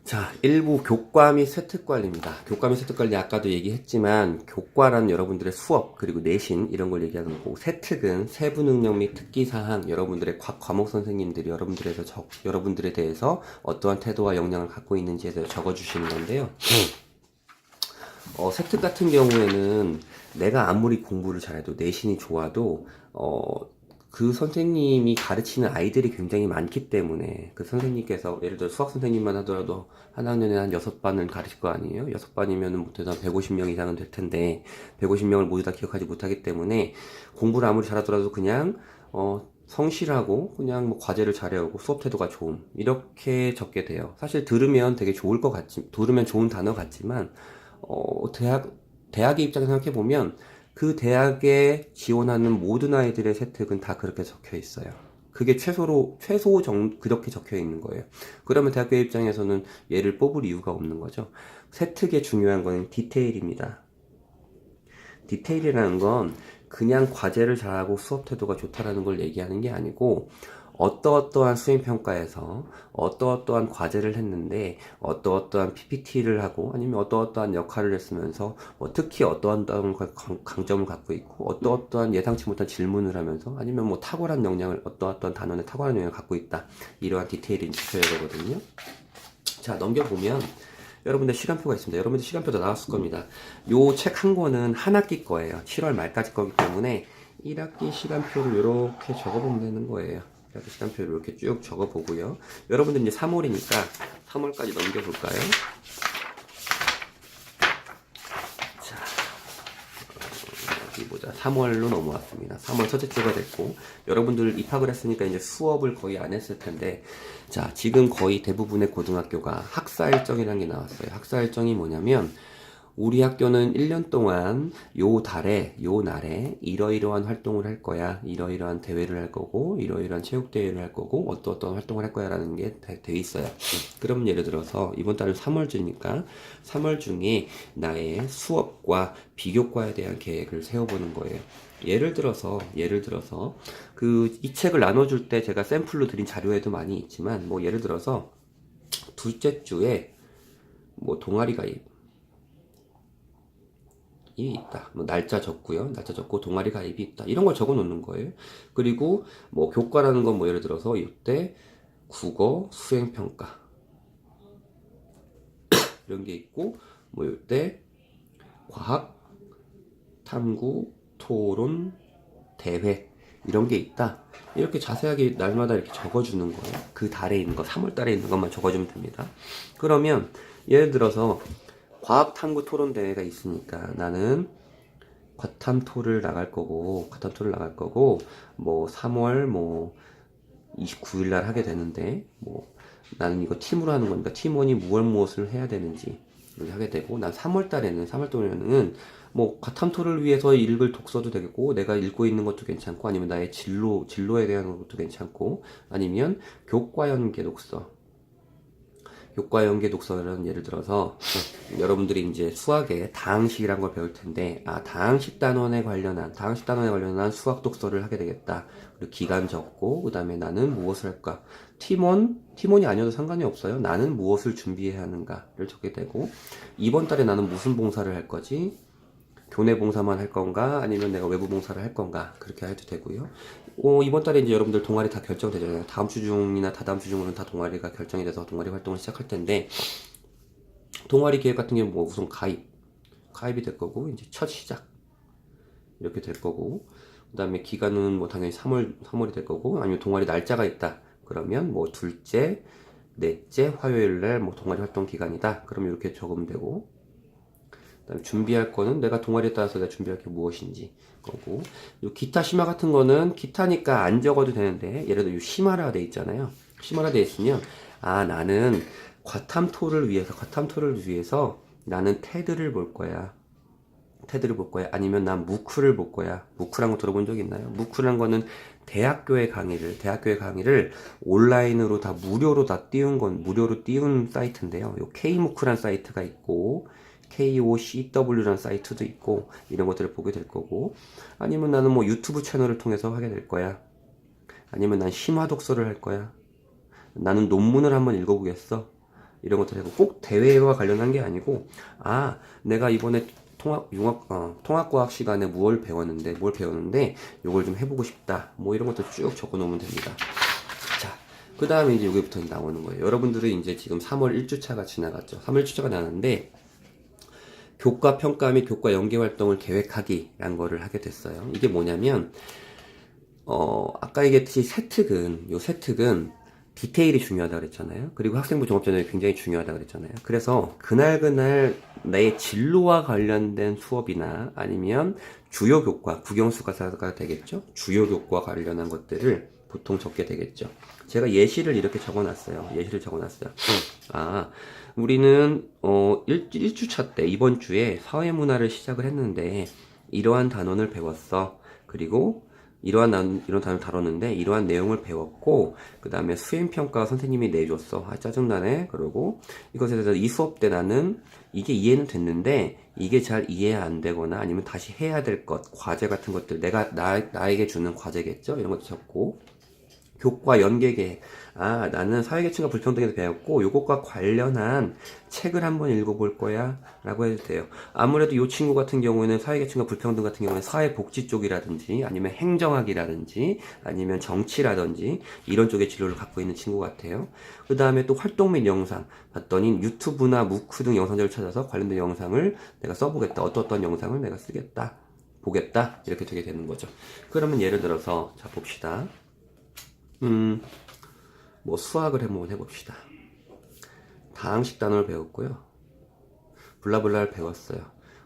자, 일부 교과 및 세특관리입니다. 교과 및 세특관리 아까도 얘기했지만 교과란 여러분들의 수업 그리고 내신 이런 걸 얘기하는 거고, 세특은 세부 능력 및 특기사항, 여러분들의 과목 선생님들이 여러분들에 대해서 어떠한 태도와 역량을 갖고 있는지에 대해서 적어주시는 건데요. 세특 같은 경우에는 내가 아무리 공부를 잘해도 내신이 좋아도 그 선생님이 가르치는 아이들이 굉장히 많기 때문에 그 선생님께서 예를 들어 수학 선생님만 하더라도 한 학년에 한 6반을 가르칠 거 아니에요? 6반이면 못해도 한 150명 이상은 될 텐데 150명을 모두 다 기억하지 못하기 때문에 공부를 아무리 잘하더라도 그냥 성실하고 그냥 뭐 과제를 잘해오고 수업 태도가 좋음 이렇게 적게 돼요. 사실 들으면 되게 좋을 것 같지, 들으면 좋은 단어 같지만 대학의 입장에서 생각해보면 그 대학에 지원하는 모든 아이들의 세특은 다 그렇게 적혀 있어요. 그게 그렇게 적혀 있는 거예요. 그러면 대학교 입장에서는 얘를 뽑을 이유가 없는 거죠. 세특의 중요한 건 디테일입니다. 디테일이라는 건 그냥 과제를 잘하고 수업 태도가 좋다라는 걸 얘기하는 게 아니고, 어떠어떠한 수행평가에서 어떠어떠한 과제를 했는데 어떠어떠한 PPT를 하고 아니면 어떠어떠한 역할을 했으면서 특히 어떠한 강점을 갖고 있고 어떠어떠한 예상치 못한 질문을 하면서 아니면 뭐 탁월한 역량을 어떠어떠한 단원의 탁월한 역량을 갖고 있다, 이러한 디테일이 지켜야 되거든요. 자, 넘겨보면 여러분들 시간표가 있습니다. 여러분들 시간표도 나왔을 겁니다. 요 책 한 권은 한 학기 거예요. 7월 말까지 거기 때문에 1학기 시간표를 이렇게 적어보면 되는 거예요. 1학기 시간표를 이렇게 쭉 적어보고요. 여러분들 이제 3월이니까 3월까지 넘겨볼까요? 자, 어디 보자. 3월로 넘어왔습니다. 3월 첫째 주가 됐고, 여러분들 입학을 했으니까 이제 수업을 거의 안 했을 텐데, 자, 지금 거의 대부분의 고등학교가 학사 일정이라는 게 나왔어요. 학사 일정이 뭐냐면, 우리 학교는 1년 동안 요 달에, 요 날에 이러이러한 활동을 할 거야. 이러이러한 대회를 할 거고, 이러이러한 체육대회를 할 거고, 어떤 활동을 할 거야 라는 게 돼 있어요. 그러면 예를 들어서 이번 달은 3월 주니까 3월 중에 나의 수업과 비교과에 대한 계획을 세워보는 거예요. 예를 들어서 이 책을 나눠줄 때 제가 샘플로 드린 자료에도 많이 있지만, 뭐 예를 들어서 둘째 주에 뭐 동아리 가입 이 있다. 뭐 날짜 적고요. 날짜 적고 동아리 가입이 있다. 이런 걸 적어 놓는 거예요. 그리고 뭐 교과라는 건 뭐 예를 들어서 이때 국어 수행 평가 이런 게 있고, 뭐 이때 과학 탐구 토론 대회 이런 게 있다. 이렇게 자세하게 날마다 이렇게 적어주는 거예요. 그 달에 있는 거, 3월 달에 있는 것만 적어주면 됩니다. 그러면 예를 들어서 과학 탐구 토론 대회가 있으니까 나는 과탐토를 나갈 거고 뭐 3월 뭐 29일 날 하게 되는데, 뭐 나는 이거 팀으로 하는 거니까 팀원이 무엇을 해야 되는지 이렇게 하게 되고, 난 3월 달에는 뭐 과탐토를 위해서 읽을 독서도 되겠고, 내가 읽고 있는 것도 괜찮고, 아니면 나의 진로에 대한 것도 괜찮고, 아니면 교과 연계 독서, 교과 연계 독서는 예를 들어서 여러분들이 이제 수학에 다항식이란 걸 배울 텐데, 다항식 단원에 관련한 수학 독서를 하게 되겠다. 그리고 기간 적고, 그 다음에 나는 무엇을 할까? 팀원이 아니어도 상관이 없어요. 나는 무엇을 준비해야 하는가를 적게 되고, 이번 달에 나는 무슨 봉사를 할 거지? 교내 봉사만 할 건가? 아니면 내가 외부 봉사를 할 건가? 그렇게 해도 되고요. 이번 달에 이제 여러분들 동아리 다 결정되잖아요. 다음 주 중이나 다다음 주 중으로는 다 동아리가 결정이 돼서 동아리 활동을 시작할 텐데, 동아리 계획 같은 경우는 뭐 우선 가입이 될 거고, 이제 첫 시작 이렇게 될 거고, 그 다음에 기간은 뭐 당연히 3월이 될 거고, 아니면 동아리 날짜가 있다 그러면 뭐 둘째, 넷째 화요일 날 뭐 동아리 활동 기간이다 그러면 이렇게 적으면 되고, 그다음에 준비할 거는 내가 동아리에 따라서 내가 준비할 게 무엇인지 거고, 요 기타 심화 같은 거는 기타니까 안 적어도 되는데, 예를 들어 요 심화라 돼 있잖아요. 심화라 돼 있으면 나는 과탐토를 위해서 나는 테드를 볼 거야. 아니면 난 무크를 볼 거야. 무크란 거 들어본 적 있나요? 무크란 거는 대학교의 강의를 온라인으로 다 무료로 띄운 사이트인데요. 요 K무크란 사이트가 있고, KOCW라는 사이트도 있고, 이런 것들을 보게 될 거고, 아니면 나는 뭐 유튜브 채널을 통해서 하게 될 거야. 아니면 난 심화 독서를 할 거야. 나는 논문을 한번 읽어보겠어. 이런 것들 하고 꼭 대회와 관련한 게 아니고 아 내가 이번에 통합과학 시간에 뭘 배웠는데 요걸 좀 해보고 싶다 뭐 이런 것도 쭉 적어 놓으면 됩니다. 자, 그 다음에 이제 여기부터 나오는 거예요. 여러분들은 이제 지금 3월 1주차가 지나갔죠. 3월 1주차가 나왔는데 교과 평가 및 교과 연계 활동을 계획하기라는 거를 하게 됐어요. 이게 뭐냐면 아까 얘기했듯이 세특은 디테일이 중요하다고 그랬잖아요. 그리고 학생부 종합전형이 굉장히 중요하다고 그랬잖아요. 그래서 그날 내 진로와 관련된 수업이나 아니면 주요 교과, 국영수가사가 되겠죠. 주요 교과 관련한 것들을 보통 적게 되겠죠. 제가 예시를 이렇게 적어놨어요. 우리는 1주차 때 이번 주에 사회문화를 시작을 했는데 이러한 단원을 배웠어. 그리고 이런 단어를 다뤘는데 이러한 내용을 배웠고 그 다음에 수행평가 선생님이 내줬어. 아 짜증나네. 그러고 이것에 대해서 이 수업 때 나는 이게 이해는 됐는데 이게 잘 이해 안 되거나 아니면 다시 해야 될 것, 과제 같은 것들 나에게 주는 과제겠죠. 이런 것도 적고 교과 연계계획. 아, 나는 사회계층과 불평등에서 배웠고 요것과 관련한 책을 한번 읽어볼 거야 라고 해도 돼요. 아무래도 요 친구 같은 경우에는 사회계층과 불평등 같은 경우는 사회복지 쪽이라든지 아니면 행정학이라든지 아니면 정치라든지 이런 쪽의 진로를 갖고 있는 친구 같아요. 그 다음에 또 활동 및 영상 봤더니 유튜브나 무크 등 영상들을 찾아서 관련된 영상을 내가 써보겠다. 어떤 영상을 내가 쓰겠다 보겠다 이렇게 되게 되는 거죠. 그러면 예를 들어서 자 봅시다. 뭐 수학을 한번 해봅시다. 다항식 단어를 배웠고요. 블라블라를 배웠어요.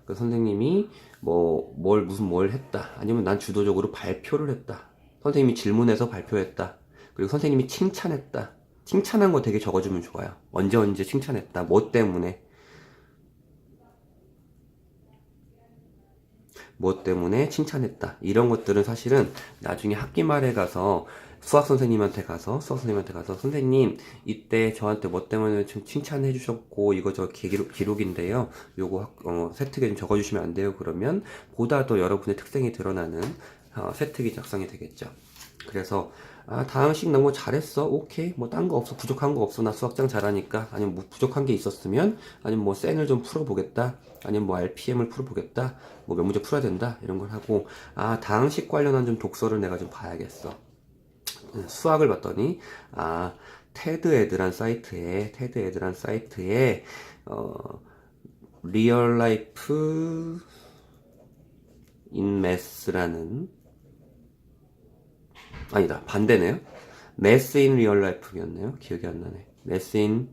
그 선생님이 무슨 뭘 했다. 아니면 난 주도적으로 발표를 했다. 선생님이 질문해서 발표했다. 그리고 선생님이 칭찬했다. 칭찬한 거 되게 적어주면 좋아요. 언제 칭찬했다. 뭐 때문에 칭찬했다. 이런 것들은 사실은 나중에 학기 말에 가서 수학 선생님한테 가서 선생님 이때 저한테 뭐 때문에 좀 칭찬해 주셨고 이거 저 기록인데요. 요거 세특에 좀 적어주시면 안 돼요. 그러면 보다 더 여러분의 특성이 드러나는 세특이 작성이 되겠죠. 그래서 다항식 너무 잘했어. 오케이. 뭐 딴 거 없어. 부족한 거 없어. 나 수학장 잘하니까. 아니면 뭐 부족한 게 있었으면 아니면 뭐 센을 좀 풀어보겠다. 아니면 뭐 RPM을 풀어보겠다. 뭐 몇 문제 풀어야 된다. 이런 걸 하고 다항식 관련한 좀 독서를 내가 좀 봐야겠어. 수학을 봤더니 테드 애드란 사이트에 리얼 라이프 인 매스라는 아니다 반대네요. 매스 인 리얼 라이프였네요. 기억이 안 나네. 매스 인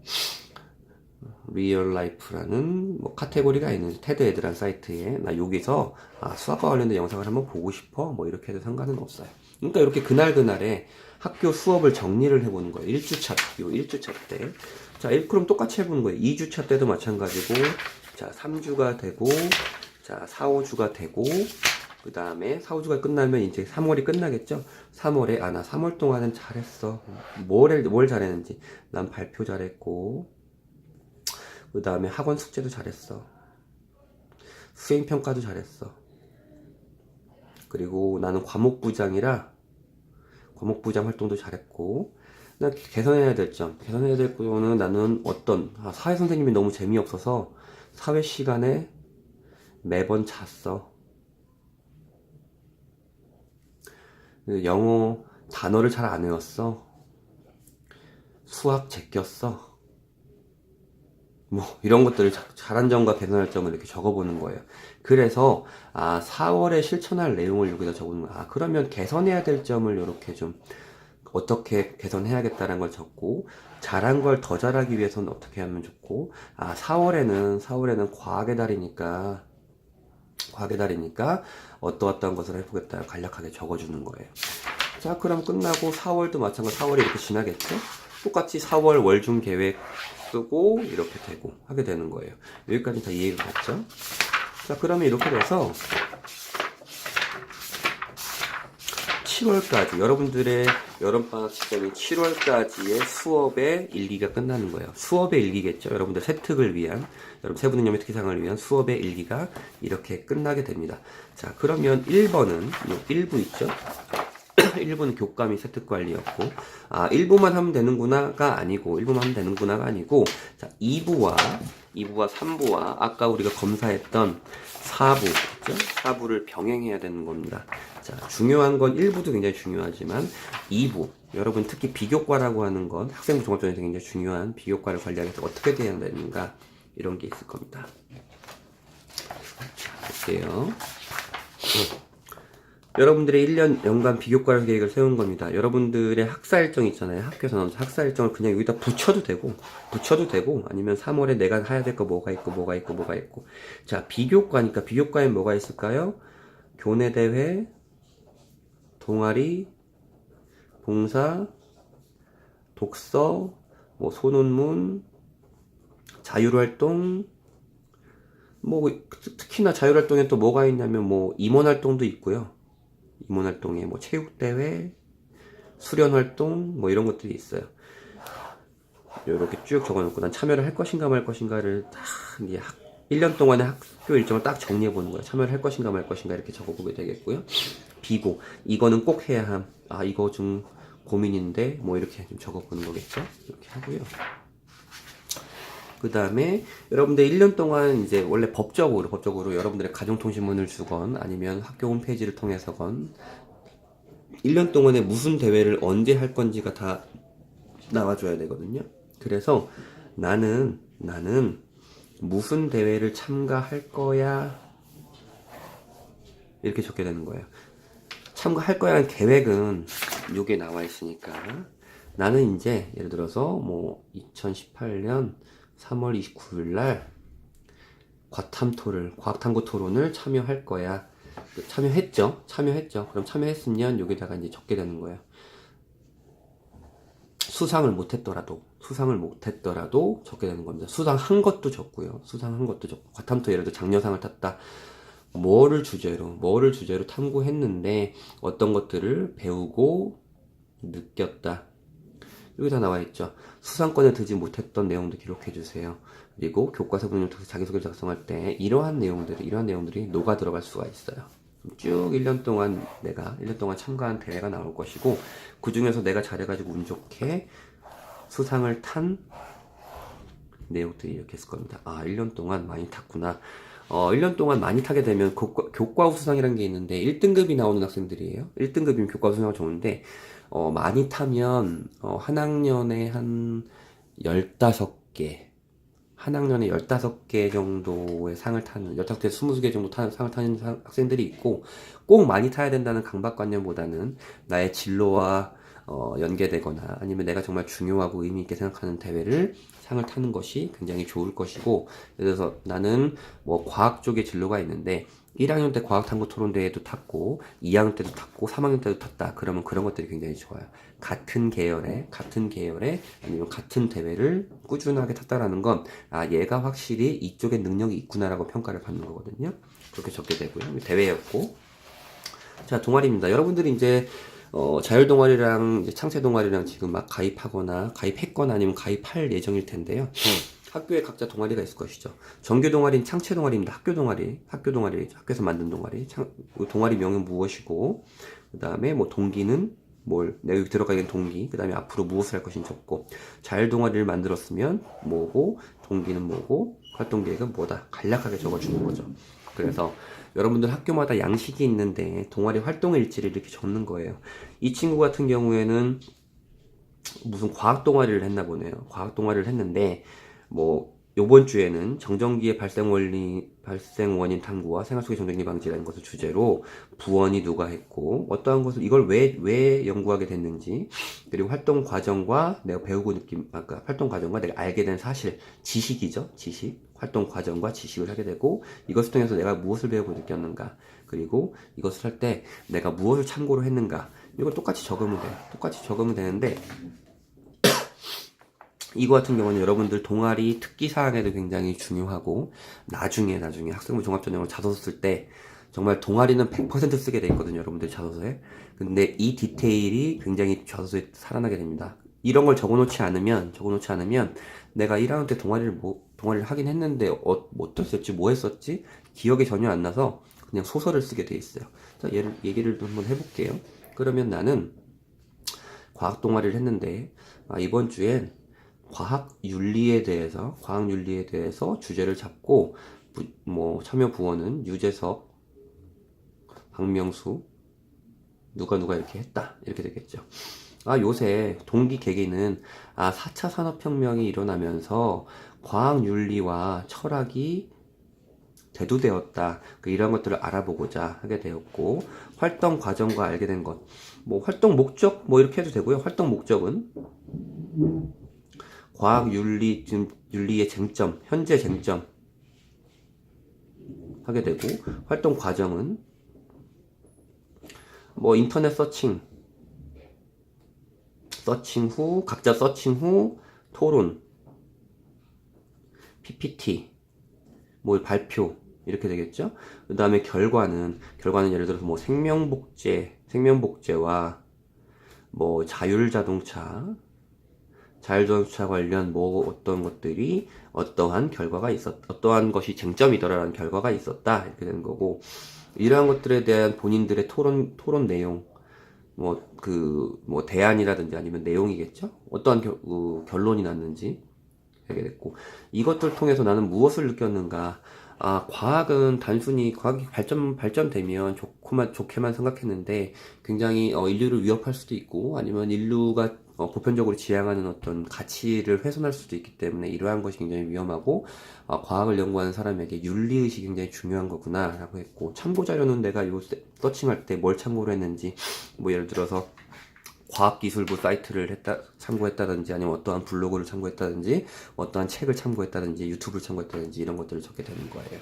리얼 라이프라는 뭐 카테고리가 있는 테드 애드란 사이트에 나 여기서 수학과 관련된 영상을 한번 보고 싶어 뭐 이렇게 해도 상관은 없어요. 그러니까 이렇게 그날에 학교 수업을 정리를 해보는 거예요. 1주차 때. 자, 그럼 똑같이 해보는 거예요. 2주차 때도 마찬가지고, 자, 3주가 되고, 자, 4, 5주가 되고, 그 다음에 4, 5주가 끝나면 이제 3월이 끝나겠죠? 3월에, 나 3월 동안은 잘했어. 뭘 잘했는지. 난 발표 잘했고, 그 다음에 학원 숙제도 잘했어. 수행평가도 잘했어. 그리고 나는 과목부장 활동도 잘했고, 나 개선해야 될 거는 나는 사회 선생님이 너무 재미없어서 사회 시간에 매번 잤어. 영어 단어를 잘 안 외웠어. 수학 제꼈어. 뭐 이런 것들을 잘한 점과 개선할 점을 이렇게 적어보는 거예요. 그래서 4월에 실천할 내용을 여기다 적어보는 거야. 그러면 개선해야 될 점을 이렇게 좀 어떻게 개선해야겠다는 걸 적고 잘한 걸 더 잘하기 위해서는 어떻게 하면 좋고 4월에는 과학의 달이니까 어떠한 것을 해보겠다 간략하게 적어주는 거예요. 자 그럼 끝나고 4월도 마찬가지로 4월이 이렇게 지나겠죠? 똑같이 4월 월중 계획 쓰고 이렇게 되고 하게 되는 거예요. 여기까지 다 이해가 갔죠? 자 그러면 이렇게 돼서 7월까지 여러분들의 여름방학 시점인 7월까지의 수업의 일기가 끝나는 거예요. 수업의 일기겠죠. 여러분들 세특을 위한 여러분 세부능력의 특기상을 위한 수업의 일기가 이렇게 끝나게 됩니다. 자 그러면 1번은 1부 있죠. 1부는 교과 및 세특 관리였고, 1부만 하면 되는구나가 아니고, 1부만 하면 되는구나가 아니고, 자, 2부와 3부와 아까 우리가 검사했던 4부, 그죠? 4부를 병행해야 되는 겁니다. 자, 중요한 건 1부도 굉장히 중요하지만 2부, 여러분 특히 비교과라고 하는 건 학생부 종합전에서 굉장히 중요한 비교과를 관리하기 위해서 어떻게 돼야 되는가 이런 게 있을 겁니다. 자, 볼게요. 여러분들의 1년 연간 비교과 계획을 세운 겁니다. 여러분들의 학사 일정 있잖아요. 학교에서 나오는 학사 일정을 그냥 여기다 붙여도 되고 아니면 3월에 내가 해야 될 거 뭐가 있고. 자, 비교과니까 비교과에 뭐가 있을까요? 교내대회, 동아리, 봉사, 독서, 뭐 소논문, 자율활동, 뭐 특히나 자율활동에 또 뭐가 있냐면 뭐 임원활동도 있고요. 임원활동에 뭐 체육대회, 수련활동 뭐 이런 것들이 있어요. 이렇게 쭉 적어놓고 난 참여를 할 것인가 말 것인가를 딱 이제 1년 동안의 학교 일정을 딱 정리해 보는 거예요. 참여를 할 것인가 말 것인가 이렇게 적어보게 되겠고요. 비고, 이거는 꼭 해야 함. 이거 좀 고민인데 뭐 이렇게 좀 적어보는 거겠죠. 이렇게 하고요. 그 다음에 여러분들 1년 동안 이제 원래 법적으로 여러분들의 가정통신문을 주건 아니면 학교 홈페이지를 통해서건 1년 동안에 무슨 대회를 언제 할 건지가 다 나와줘야 되거든요. 그래서 나는 무슨 대회를 참가할 거야 이렇게 적게 되는 거예요. 참가할 거야 하는 계획은 요게 나와 있으니까 나는 이제 예를 들어서 뭐 2018년 3월 29일 날 과학탐구 토론을 참여할 거야. 참여했죠. 그럼 참여했으면 여기다가 이제 적게 되는 거예요. 수상을 못했더라도 적게 되는 겁니다. 수상한 것도 적고요. 과탐토 예를 들어 장려상을 탔다. 뭐를 주제로 탐구했는데 어떤 것들을 배우고 느꼈다. 여기 다 나와 있죠. 수상권에 들지 못했던 내용도 기록해 주세요. 그리고 교과서 분을 통해서 자기소개를 작성할 때 이러한 내용들이 녹아 들어갈 수가 있어요. 쭉 1년 동안 참가한 대회가 나올 것이고, 그 중에서 내가 잘해가지고 운 좋게 수상을 탄 내용들이 이렇게 있을 겁니다. 1년 동안 많이 탔구나. 1년 동안 많이 타게 되면 교과 우수상이라는 게 있는데 1등급이 나오는 학생들이에요. 1등급이면 교과 우수상이 좋은데 많이 타면 한 학년에 한 15개 정도의 상을 타는 15개, 20개 정도 상을 타는 학생들이 있고, 꼭 많이 타야 된다는 강박관념보다는 나의 진로와 연계되거나 아니면 내가 정말 중요하고 의미 있게 생각하는 대회를 상을 타는 것이 굉장히 좋을 것이고, 예를 들어서 나는 뭐 과학 쪽의 진로가 있는데 1학년 때 과학탐구 토론대회도 탔고 2학년 때도 탔고 3학년 때도 탔다. 그러면 그런 것들이 굉장히 좋아요. 같은 계열에 아니면 같은 대회를 꾸준하게 탔다라는 건 얘가 확실히 이쪽에 능력이 있구나라고 평가를 받는 거거든요. 그렇게 적게 되고요. 대회였고, 자, 동아리입니다. 여러분들이 이제 자율동아리랑 이제 창체동아리랑 지금 막 가입했거나 아니면 가입할 예정일 텐데요. 학교에 각자 동아리가 있을 것이죠. 정규 동아리는 창체 동아리입니다. 학교 동아리, 학교에서 만든 동아리. 동아리 명은 무엇이고, 그 다음에 뭐 동기는 내가 여기 들어가 있는 동기, 그 다음에 앞으로 무엇을 할 것인지 적고, 자율 동아리를 만들었으면 뭐고, 동기는 뭐고, 활동 계획은 뭐다. 간략하게 적어주는 거죠. 그래서 여러분들 학교마다 양식이 있는데 동아리 활동 일지를 이렇게 적는 거예요. 이 친구 같은 경우에는 무슨 과학 동아리를 했나 보네요. 과학 동아리를 했는데 요번 주에는 정전기의 발생 원인 탐구와 생활 속의 정전기 방지라는 것을 주제로 부원이 누가 했고, 어떠한 것을, 이걸 왜 연구하게 됐는지, 그리고 활동 과정과 내가 배우고 활동 과정과 내가 알게 된 사실, 지식이죠. 활동 과정과 지식을 하게 되고, 이것을 통해서 내가 무엇을 배우고 느꼈는가, 그리고 이것을 할 때 내가 무엇을 참고로 했는가, 이걸 똑같이 적으면 돼요. 되는데, 이거 같은 경우는 여러분들 동아리 특기사항에도 굉장히 중요하고, 나중에 학생부 종합전형을 자소서 쓸 때 정말 동아리는 100% 쓰게 돼 있거든요, 여러분들 자소서에. 근데 이 디테일이 굉장히 자소서에 살아나게 됩니다. 이런 걸 적어놓지 않으면 내가 1학년 때 동아리를 하긴 했는데 어땠었지, 뭐 했었지, 기억이 전혀 안 나서 그냥 소설을 쓰게 돼 있어요. 자, 얘기를 한번 해볼게요. 그러면 나는 과학 동아리를 했는데 이번 주엔 과학 윤리에 대해서 주제를 잡고 뭐 참여 부원은 유재석, 박명수, 누가 이렇게 했다 이렇게 되겠죠. 요새 동기 계기는 4차 산업혁명이 일어나면서 과학 윤리와 철학이 대두되었다. 이런 것들을 알아보고자 하게 되었고, 활동 과정과 알게 된 것, 뭐 활동 목적 뭐 이렇게 해도 되고요. 활동 목적은 과학 윤리, 윤리의 쟁점, 현재 쟁점 하게 되고, 활동 과정은 뭐 인터넷 각자 서칭 후 토론, PPT, 뭐 발표 이렇게 되겠죠. 그 다음에 결과는 예를 들어서 뭐 생명복제와 뭐 자율자동차 관련 뭐 어떤 것들이 어떠한 것이 쟁점이더라라는 결과가 있었다 이렇게 되는 거고, 이러한 것들에 대한 본인들의 토론 내용, 뭐 대안이라든지 아니면 내용이겠죠. 어떠한 결론이 났는지 하게 됐고, 이것들 통해서 나는 무엇을 느꼈는가? 과학은 단순히 과학이 발전되면 좋게만 생각했는데, 굉장히 인류를 위협할 수도 있고, 아니면 인류가 보편적으로 지향하는 어떤 가치를 훼손할 수도 있기 때문에 이러한 것이 굉장히 위험하고, 과학을 연구하는 사람에게 윤리의식이 굉장히 중요한 거구나 라고 했고, 참고자료는 내가 요 서칭할 때 뭘 참고를 했는지, 뭐 예를 들어서 과학기술부 사이트를 참고했다든지, 아니면 어떠한 블로그를 참고했다든지, 어떠한 책을 참고했다든지, 유튜브를 참고했다든지, 이런 것들을 적게 되는 거예요.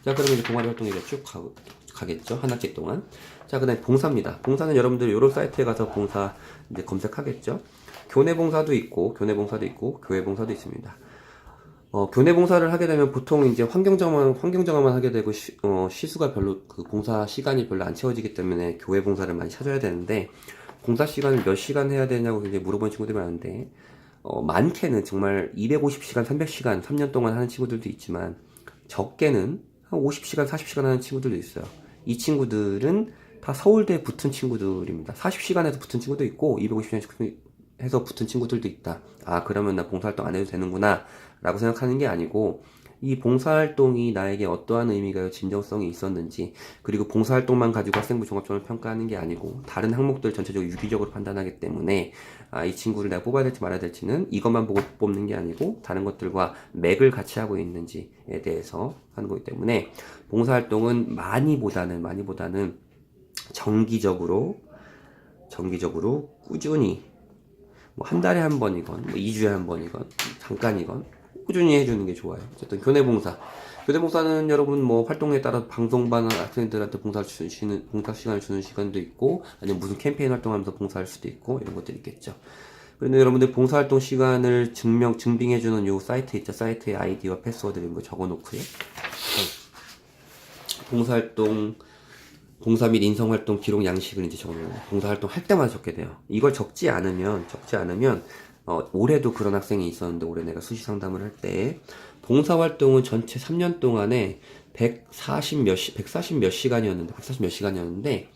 자, 그러면 이제 동아리 활동이 쭉 가겠죠. 한 학기 동안. 자, 그 다음에 봉사입니다. 봉사는 여러분들이 이런 사이트에 가서 봉사 이제 검색하겠죠. 교내 봉사도 있고, 교회 봉사도 있습니다. 교내 봉사를 하게 되면 보통 이제 환경정화만 하게 되고, 시수가 별로, 봉사 시간이 별로 안 채워지기 때문에 교회 봉사를 많이 찾아야 되는데, 봉사 시간을 몇 시간 해야 되냐고 굉장히 물어보는 친구들이 많은데, 많게는 정말 250시간, 300시간, 3년 동안 하는 친구들도 있지만, 적게는 한 50시간, 40시간 하는 친구들도 있어요. 이 친구들은 다 서울대에 붙은 친구들입니다. 40시간에서 붙은 친구도 있고, 250시간 해서 붙은 친구들도 있다. 그러면 나 봉사활동 안 해도 되는구나 라고 생각하는 게 아니고, 이 봉사활동이 나에게 어떠한 의미가 진정성이 있었는지, 그리고 봉사활동만 가지고 학생부 종합전을 평가하는 게 아니고 다른 항목들 전체적으로 유기적으로 판단하기 때문에 이 친구를 내가 뽑아야 될지 말아야 될지는 이것만 보고 뽑는 게 아니고 다른 것들과 맥을 같이 하고 있는지에 대해서 하는 거기 때문에, 봉사활동은 많이보다는 정기적으로 꾸준히 뭐 한 달에 한 번이건 뭐 2주에 한 번이건 잠깐이건 꾸준히 해주는 게 좋아요. 어쨌든 교내봉사는 여러분 뭐 활동에 따라 방송반 학생들한테 봉사 시간을 주는 시간도 있고, 아니면 무슨 캠페인 활동하면서 봉사할 수도 있고, 이런 것들이 있겠죠. 그런데 여러분들 봉사활동 시간을 증빙해주는 요 사이트 있죠. 사이트의 아이디와 패스워드 이런 거 적어놓고요. 봉사 및 인성활동 기록 양식을 이제 적어놓는 거예요. 봉사활동 할 때마다 적게 돼요. 이걸 적지 않으면 올해도 그런 학생이 있었는데, 올해 내가 수시 상담을 할 때 봉사활동은 전체 3년 동안에 140 몇 시간이었는데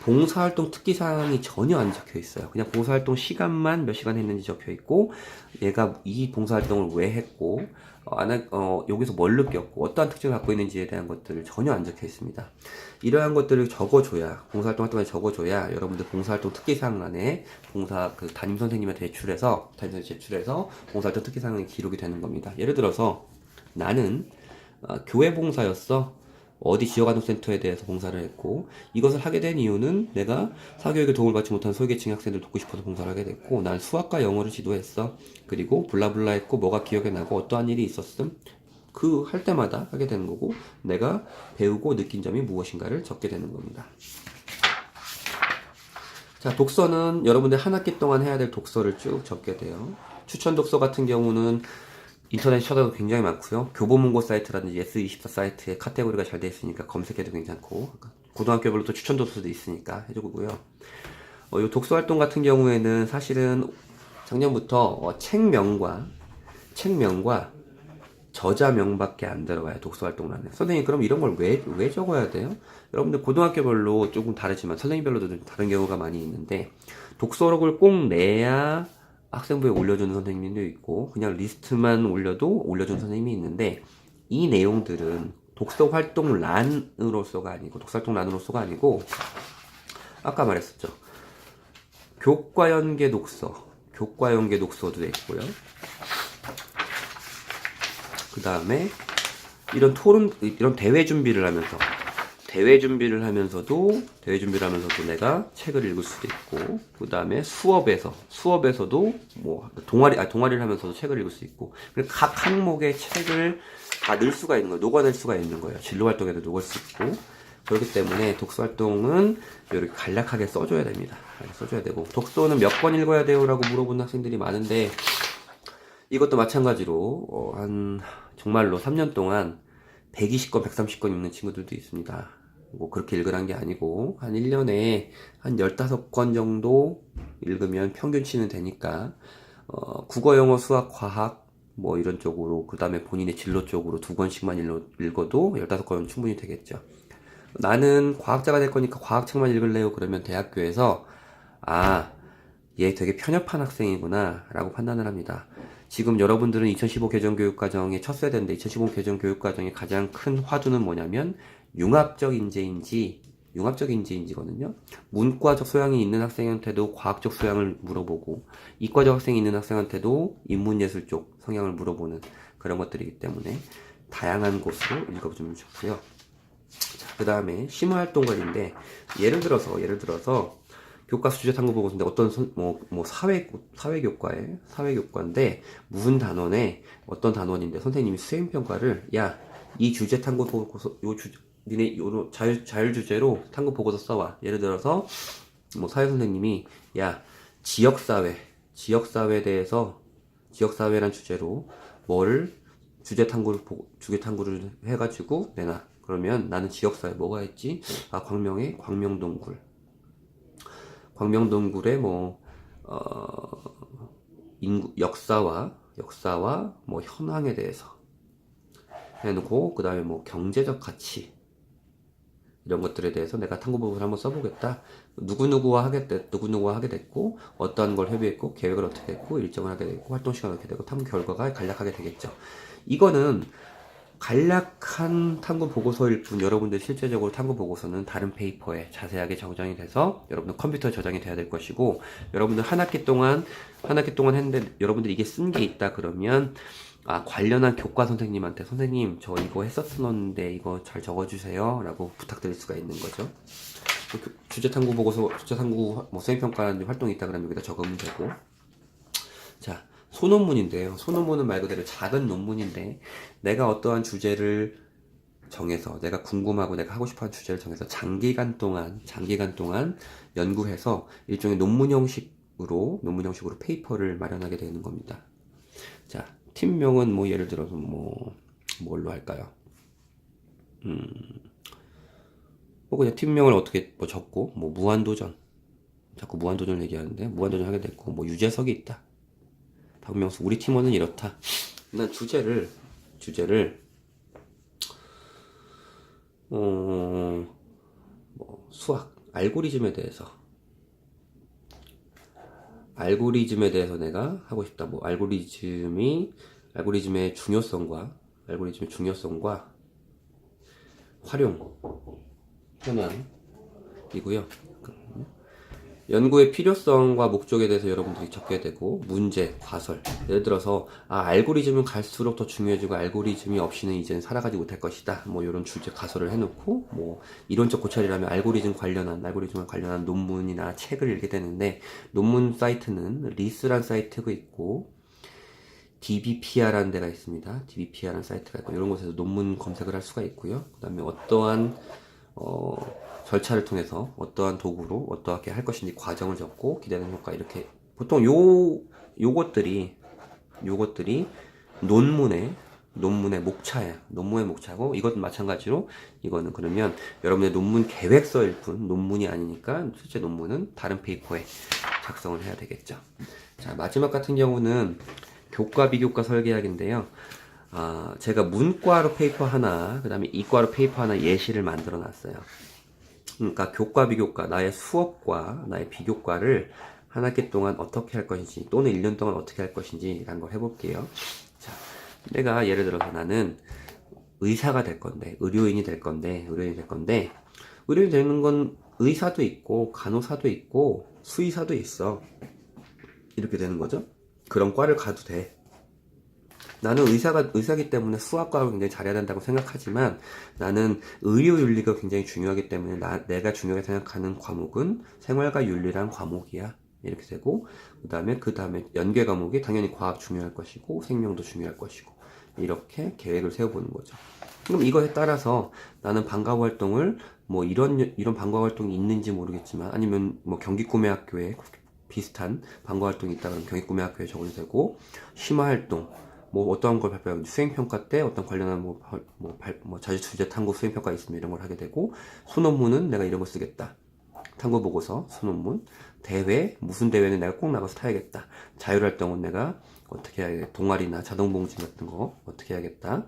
봉사활동 특기사항이 전혀 안 적혀 있어요. 그냥 봉사활동 시간만 몇 시간 했는지 적혀 있고, 얘가 이 봉사활동을 왜 했고, 여기서 뭘 느꼈고, 어떠한 특징을 갖고 있는지에 대한 것들을 전혀 안 적혀 있습니다. 이러한 것들을 봉사활동 활동에 적어줘야 여러분들 봉사활동 특기사항란에 담임 선생님한테 제출해서 봉사활동 특기사항이 기록이 되는 겁니다. 예를 들어서 나는 교회 봉사였어. 어디 지역아동센터에 대해서 봉사를 했고, 이것을 하게 된 이유는 내가 사교육에 도움을 받지 못한 소외계층 학생들 돕고 싶어서 봉사를 하게 됐고, 난 수학과 영어를 지도했어. 그리고 블라블라 했고, 뭐가 기억에 나고 어떠한 일이 있었음, 할 때마다 하게 되는 거고, 내가 배우고 느낀 점이 무엇인가를 적게 되는 겁니다. 자, 독서는 여러분들 한 학기 동안 해야 될 독서를 쭉 적게 돼요. 추천 독서 같은 경우는 인터넷 찾아도 굉장히 많고요. 교보문고 사이트라든지 S24 사이트에 카테고리가 잘 되어 있으니까 검색해도 괜찮고, 고등학교별로 또 추천 독서도 있으니까 해주고요. 이 독서 활동 같은 경우에는 사실은 작년부터 책명과 저자명밖에 안 들어가요. 독서활동란에. 선생님 그럼 이런 걸 왜 적어야 돼요? 여러분들 고등학교별로 조금 다르지만 선생님별로도 좀 다른 경우가 많이 있는데 독서록을 꼭 내야 학생부에 올려주는 선생님도 있고 그냥 리스트만 올려주는 선생님이 있는데 이 내용들은 독서활동란으로서가 아니고 독서활동란으로서가 아니고 아까 말했었죠. 교과연계 독서도 돼 있고요. 그 다음에 이런 대회 준비를 하면서도 내가 책을 읽을 수도 있고, 그 다음에 수업에서도 뭐, 동아리를 하면서도 책을 읽을 수 있고, 각 항목의 책을 다 넣을 수가 있는 거예요. 녹아낼 수가 있는 거예요. 진로 활동에도 녹을 수 있고, 그렇기 때문에 독서 활동은 이렇게 간략하게 써줘야 됩니다. 써줘야 되고, 독서는 몇 권 읽어야 돼요? 라고 물어보는 학생들이 많은데, 이것도 마찬가지로, 정말로 3년 동안 120권, 130권 읽는 친구들도 있습니다. 뭐 그렇게 읽으란 게 아니고 한 1년에 한 15권 정도 읽으면 평균치는 되니까 국어, 영어, 수학, 과학 뭐 이런 쪽으로 그 다음에 본인의 진로 쪽으로 2권씩만 읽어도 15권 충분히 되겠죠. 나는 과학자가 될 거니까 과학책만 읽을래요. 그러면 대학교에서 얘 되게 편협한 학생이구나 라고 판단을 합니다. 지금 여러분들은 2015 개정교육과정에 첫 세대인데 2015 개정교육과정의 가장 큰 화두는 뭐냐면 융합적 인재인지거든요. 문과적 소양이 있는 학생한테도 과학적 소양을 물어보고 이과적 학생이 있는 학생한테도 인문예술 쪽 성향을 물어보는 그런 것들이기 때문에 다양한 곳으로 읽어주면 좋고요. 그 다음에 심화활동관인데 예를 들어서 교과서 주제 탐구 보고서인데 어떤 사회교과인데 무슨 단원에 어떤 단원인데 선생님이 수행평가를 이 주제 탐구 보고서 니네 요 자율 주제로 탐구 보고서 써와. 예를 들어서 뭐 사회 선생님이 지역사회란 주제로 뭐를 주제 탐구를 해가지고 내놔. 그러면 나는 지역사회 뭐가 있지? 광명동굴의 역사와 뭐 현황에 대해서 해놓고 그 다음에 뭐 경제적 가치 이런 것들에 대해서 내가 탐구 부분을 한번 써보겠다. 누구누구와 하게 됐고 어떠한 걸 협의했고 계획을 어떻게 했고 일정을 하게 됐고 활동 시간을 어떻게 되고 탐구 결과가 간략하게 되겠죠. 이거는 간략한 탐구 보고서일 뿐 여러분들 실제적으로 탐구 보고서는 다른 페이퍼에 자세하게 저장이 돼서 여러분들 컴퓨터에 저장이 돼야 될 것이고 여러분들 한 학기 동안 했는데 여러분들이 이게 쓴 게 있다 그러면 관련한 교과 선생님한테 선생님 저 이거 했었었는데 이거 잘 적어주세요 라고 부탁드릴 수가 있는 거죠. 주제 탐구 수행평가 활동이 있다 그러면 여기다 적으면 되고. 자, 소논문인데요. 소논문은 말 그대로 작은 논문인데 내가 어떠한 주제를 정해서 내가 궁금하고 내가 하고 싶어하는 주제를 정해서 장기간 동안 연구해서 일종의 논문 형식으로 페이퍼를 마련하게 되는 겁니다. 자, 팀명은 뭐 예를 들어서 뭘로 할까요? 그냥 팀명을 어떻게 적고 무한도전 자꾸 무한도전 얘기하는데 무한도전 하게 됐고 유재석이 있다. 박명수 우리 팀원은 이렇다. 난 주제를 수학 알고리즘에 대해서 내가 하고 싶다. 알고리즘의 중요성과 활용 현황이고요. 연구의 필요성과 목적에 대해서 여러분들이 적게 되고 문제, 가설 예를 들어서 알고리즘은 갈수록 더 중요해지고 알고리즘이 없이는 이제는 살아가지 못할 것이다 이런 주제 가설을 해놓고 이론적 고찰이라면 알고리즘을 관련한 논문이나 책을 읽게 되는데 논문 사이트는 리스란 사이트가 있고 DBPR라는 데가 있습니다. DBPR라는 사이트가 있고 이런 곳에서 논문 검색을 할 수가 있고요. 그 다음에 어떠한 절차를 통해서 어떠한 도구로 어떠하게 할 것인지 과정을 적고 기대되는 효과 이렇게 보통 요것들이 논문의 목차고 이것도 마찬가지로 이거는 그러면 여러분의 논문 계획서일 뿐 논문이 아니니까 실제 논문은 다른 페이퍼에 작성을 해야 되겠죠. 자, 마지막 같은 경우는 교과 비교과 설계학인데요. 제가 문과로 페이퍼 하나, 그 다음에 이과로 페이퍼 하나 예시를 만들어 놨어요. 그러니까 교과, 비교과, 나의 수업과 나의 비교과를 한 학기 동안 어떻게 할 것인지, 또는 1년 동안 어떻게 할 것인지, 라는 걸 해볼게요. 자, 내가 예를 들어서 나는 의사가 될 건데, 의료인이 될 건데, 의료인이 되는 건 의사도 있고, 간호사도 있고, 수의사도 있어. 이렇게 되는 거죠. 그런 과를 가도 돼. 나는 의사기 때문에 수학과를 굉장히 잘해야 된다고 생각하지만 나는 의료윤리가 굉장히 중요하기 때문에 내가 중요하게 생각하는 과목은 생활과 윤리란 과목이야. 이렇게 되고, 그 다음에 연계 과목이 당연히 과학 중요할 것이고, 생명도 중요할 것이고, 이렇게 계획을 세워보는 거죠. 그럼 이거에 따라서 나는 방과후 활동을 뭐 이런 방과후 활동이 있는지 모르겠지만, 아니면 뭐 경기구매학교에 비슷한 방과 활동이 있다 그러면 경기구매학교에 적어도 되고, 심화활동, 뭐 어떠한 걸 발표하면 수행평가 때 어떤 관련한 자주주제 탐구 수행평가 있으면 이런 걸 하게 되고, 수논문은 내가 이런 거 쓰겠다. 탐구보고서, 수논문, 대회, 무슨 대회는 내가 꼭 나가서 타야겠다. 자율활동은 내가 어떻게 해야겠다. 동아리나 자동봉진 같은 거 어떻게 해야겠다.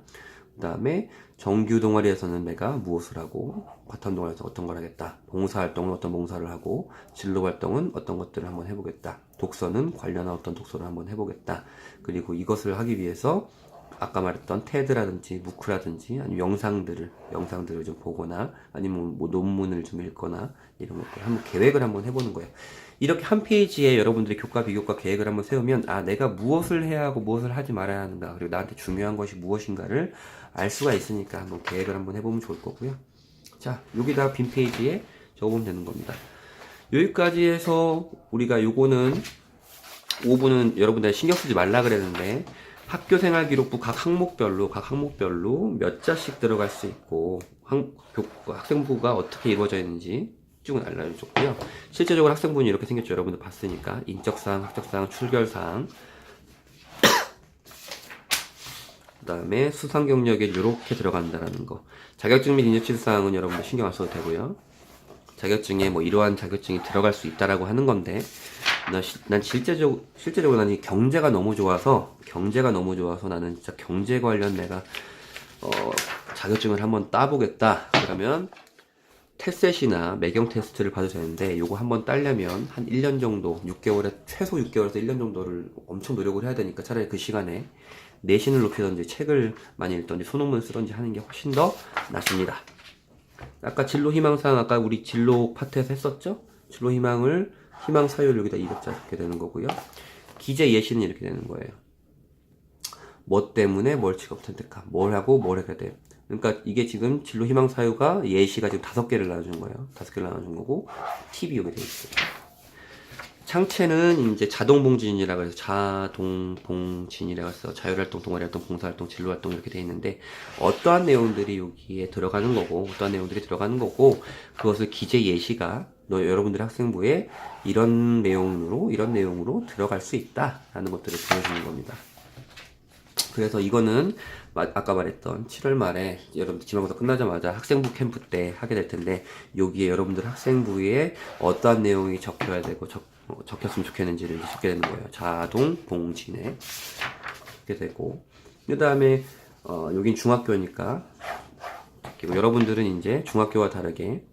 그 다음에 정규 동아리에서는 내가 무엇을 하고, 과탐 동아리에서 어떤 걸 하겠다. 봉사활동은 어떤 봉사를 하고, 진로활동은 어떤 것들을 한번 해보겠다. 독서는 관련한 어떤 독서를 한번 해보겠다. 그리고 이것을 하기 위해서 아까 말했던 테드라든지 무크라든지 아니면 영상들을 좀 보거나 아니면 뭐 논문을 좀 읽거나 이런 것들 한번 계획을 한번 해보는 거예요. 이렇게 한 페이지에 여러분들이 교과 비교과 계획을 한번 세우면 내가 무엇을 해야 하고 무엇을 하지 말아야 하는가, 그리고 나한테 중요한 것이 무엇인가를 알 수가 있으니까 한번 계획을 한번 해보면 좋을 거고요. 자, 여기다 빈 페이지에 적으면 되는 겁니다. 여기까지 해서 우리가 요거는 5분은 여러분들 신경 쓰지 말라 그랬는데, 학교생활기록부 각 항목별로 몇 자씩 들어갈 수 있고, 학생부가 어떻게 이루어져 있는지 쭉은 알려줬고요. 실제적으로 학생부는 이렇게 생겼죠. 여러분들 봤으니까. 인적사항, 학적사항, 출결사항, 그 다음에 수상 경력에 이렇게 들어간다라는 거. 자격증 및 인적질사항은 여러분들 신경 안 써도 되고요. 자격증에 뭐 이러한 자격증이 들어갈 수 있다라고 하는 건데, 난 실제적으로 난 이 경제가 너무 좋아서 나는 진짜 경제 관련 내가 자격증을 한번 따보겠다. 그러면 테셋이나 매경 테스트를 봐도 되는데, 요거 한번 따려면 한 1년 정도, 최소 6개월에서 1년 정도를 엄청 노력을 해야 되니까 차라리 그 시간에 내신을 높이던지 책을 많이 읽던지 소논문을 쓰던지 하는 게 훨씬 더 낫습니다. 아까 진로 희망사항, 아까 우리 진로 파트에서 했었죠? 진로 희망 사유를 여기다 200자 적게 되는 거고요. 기재 예시는 이렇게 되는 거예요. 뭐 때문에 뭘 직업 선택함, 뭘 하고 뭘 해야 돼. 그러니까 이게 지금 진로 희망 사유가 예시가 지금 5개를 나눠준 거예요. 5개를 나눠준 거고, 팁이 여기 돼 있어요. 창체는 이제 자동봉진이라고 해서 자동봉진이라고 해서 자율활동, 동아리활동, 봉사활동, 진로활동 이렇게 돼 있는데, 어떠한 내용들이 여기에 들어가는 거고, 그것을 기재 예시가 여러분들 학생부에 이런 내용으로 들어갈 수 있다라는 것들을 보여주는 겁니다. 그래서 이거는 아까 말했던 7월 말에 여러분들 지방고사 끝나자마자 학생부 캠프 때 하게 될 텐데, 여기에 여러분들 학생부에 어떠한 내용이 적혀야 되고 적혔으면 좋겠는지를 적게 되는 거예요. 자동 봉진에 적게 되고, 그 다음에 여긴 중학교니까 여러분들은 이제 중학교와 다르게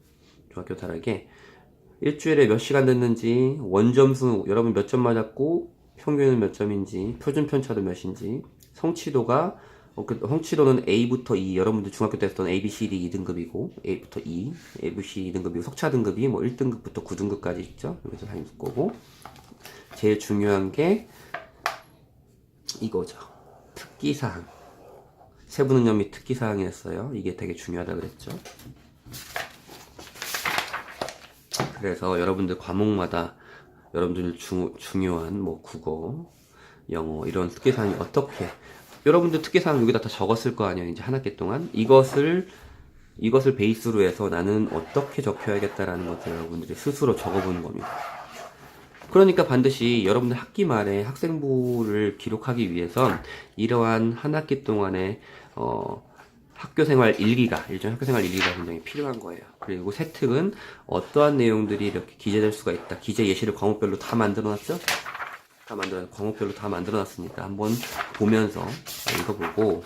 일주일에 몇 시간 듣는지, 원점수 여러분 몇 점 맞았고 평균은 몇 점인지, 표준 편차도 몇인지, 성취도는 A부터 E, 여러분들 중학교 때 했던 A, B, C, D 2등급이고, A부터 E, A, B, C 2등급이고, 석차 등급이 뭐 1등급부터 9등급까지 있죠. 여기서 다 있을 거고, 제일 중요한 게 이거죠. 특기사항. 세부능력 및 특기사항이었어요. 이게 되게 중요하다 그랬죠. 그래서 여러분들 과목마다 여러분들 중요한 뭐 국어, 영어 이런 특기사항이 어떻게, 여러분들 특기사항 여기다 다 적었을 거 아니에요. 이제 한 학기 동안 이것을 베이스로 해서 나는 어떻게 적혀야겠다라는 것을 여러분들이 스스로 적어보는 겁니다. 그러니까 반드시 여러분들 학기 말에 학생부를 기록하기 위해선 이러한 한 학기 동안의 학교생활 일기가 굉장히 필요한 거예요. 그리고 세특은 어떠한 내용들이 이렇게 기재될 수가 있다. 기재 예시를 과목별로 다 만들어 놨죠? 다 만들어, 과목별로 다 만들어 놨으니까 한번 보면서 읽어보고